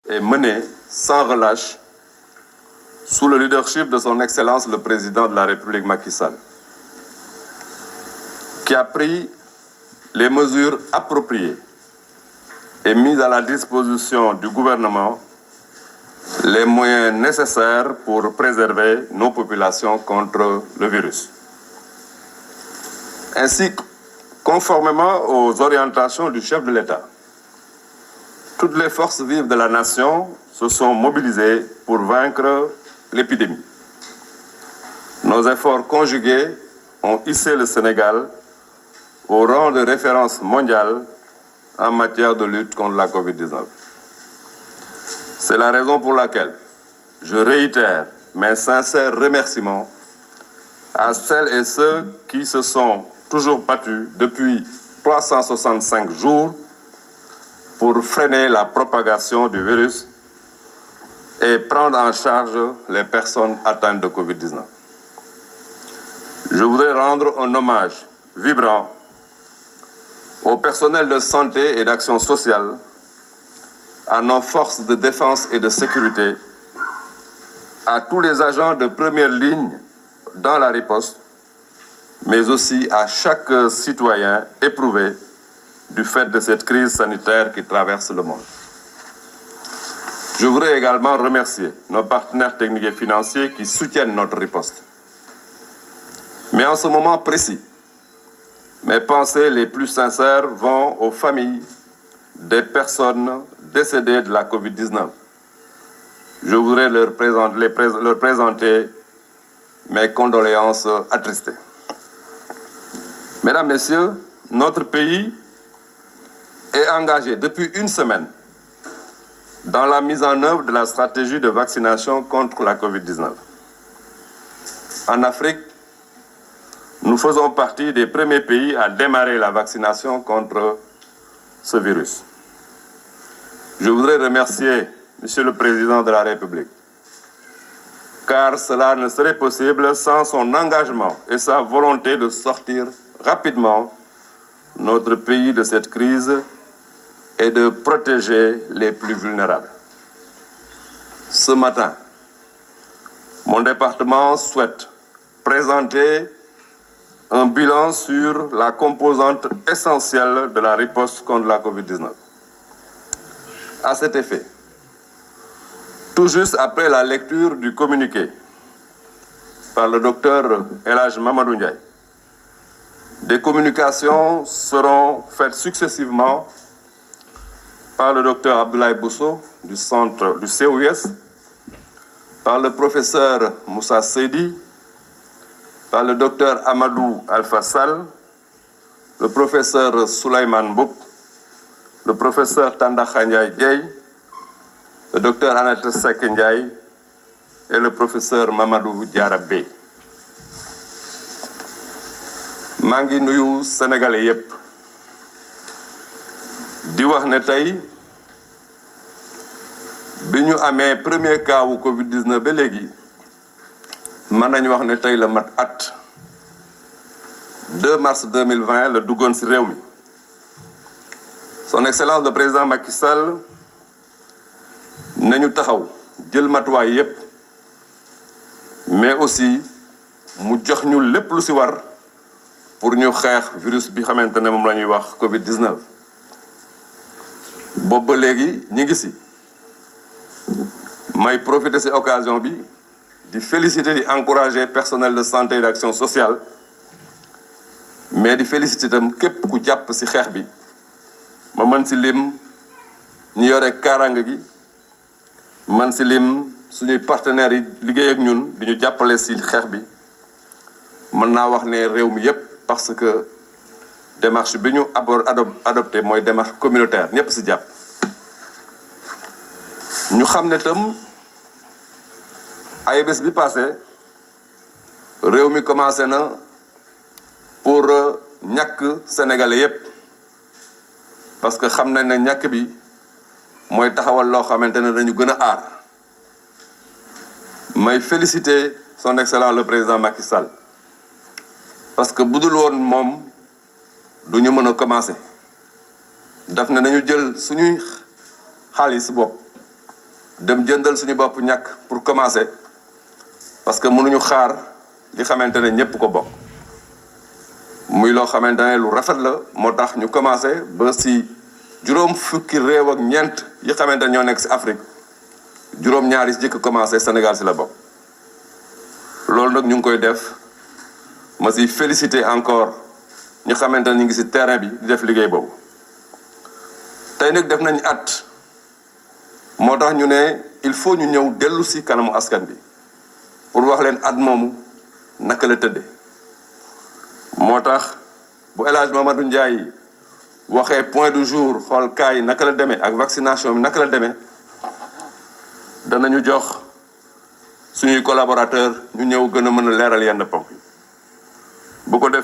est menée sans relâche sous le leadership de son Excellence le Président de la République Macky Sall, qui a pris les mesures appropriées et mis à la disposition du gouvernement les moyens nécessaires pour préserver nos populations contre le virus. Ainsi, conformément aux orientations du chef de l'État, toutes les forces vives de la nation se sont mobilisées pour vaincre l'épidémie. Nos efforts conjugués ont hissé le Sénégal au rang de référence mondiale en matière de lutte contre la Covid-19. C'est la raison pour laquelle je réitère mes sincères remerciements à celles et ceux qui se sont toujours battus depuis 365 jours pour freiner la propagation du virus et prendre en charge les personnes atteintes de Covid-19. Je voudrais rendre un hommage vibrant au personnel de santé et d'action sociale, à nos forces de défense et de sécurité, à tous les agents de première ligne dans la riposte, mais aussi à chaque citoyen éprouvé du fait de cette crise sanitaire qui traverse le monde. Je voudrais également remercier nos partenaires techniques et financiers qui soutiennent notre riposte. Mais en ce moment précis, mes pensées les plus sincères vont aux familles des personnes décédées de la Covid-19. Je voudrais leur présenter mes condoléances attristées. Mesdames, Messieurs, notre pays est engagé depuis une semaine dans la mise en œuvre de la stratégie de vaccination contre la Covid-19. En Afrique, nous faisons partie des premiers pays à démarrer la vaccination contre ce virus. Je voudrais remercier Monsieur le Président de la République, car cela ne serait possible sans son engagement et sa volonté de sortir rapidement notre pays de cette crise et de protéger les plus vulnérables. Ce matin, mon département souhaite présenter un bilan sur la composante essentielle de la riposte contre la Covid-19. À cet effet, tout juste après la lecture du communiqué par le docteur El Hadj Mamadou Ndiaye, des communications seront faites successivement par le docteur Abdoulaye Bousso du centre du COUS, par le professeur Moussa Seydi, par le docteur Amadou Alpha Sall, le professeur Souleymane Mboup, le professeur Tandakha Ndiaye Dieye, le docteur Annette Seck Ndiaye et le professeur Mamadou Diarra Bey. maa ngi nuyu sénégalais yépp di wax ne tey bi ñu amee premier cas wu Covid-19 ba léegi mën nañu wax ne tey la mat at 2 mars 2020 la duggoon ci réew mi. Son Excellence le Président Macky Sall nañu taxaw jël matuwaay yépp mais aussi mu jox ñu lépp lu ci war pour ñu xeex virus bi xamante ne moom la ñuy wax Covid-19 boobu ba léegi ñi ngi ci. may profiter ci occasion bi di féliciter di encourager personnel de santé et d'action sociale mais di féliciter itam képp ku jàpp ci xeex bi ma mën ci lim ñu yore kaaraange gi man ci lim suñuy partenaires yi liggéey ak ñun di ñu jàppale ci xeex bi mën naa wax ne réew mi yépp parce que démarche bi ñu adopté mooy démarche communautaire ñépp ci jàpp. ñu xam ne tam ay bés bi passé réew mi commencé na pour ñàkk sénégalais yépp parce que xam nañ ne ñàkk bi mooy taxawal loo xamante ne dañu gën a aar. may féliciter son excellence le président Macky Sall parce que bu dul woon moom du ñu mën a commencer daf ne nañu jël suñuy xaalis bopp dem jëndal suñu bopp ñàkk pour commencer parce que mënuñu xaar li xamante ne ñëpp ko bokk muy loo xamante ne lu rafet la moo tax ñu commencer ba si juróom fukki réew ak ñeent yi xamante ne ñoo nekk si Afrique juróom-ñaar yi si jëkk commencer Sénégal si la bokk loolu nag ñu ngi koy def ma si féliciter encore ñu xamante ne ñu ngi si terrain bi di def liggéey boobu tey nag def nañ at moo tax ñu ne il faut ñu ñëw dellu si kanamu askan bi pour wax leen at moomu naka la tëdde moo tax bu El Hadj Mamadou Ndiaye waxee point du jour xool cas yi naka la demee ak vaccination bi naka la demee danañu jox suñuy collaborateur ñu ñëw gën a mën a leeral yenn ponk bu ko def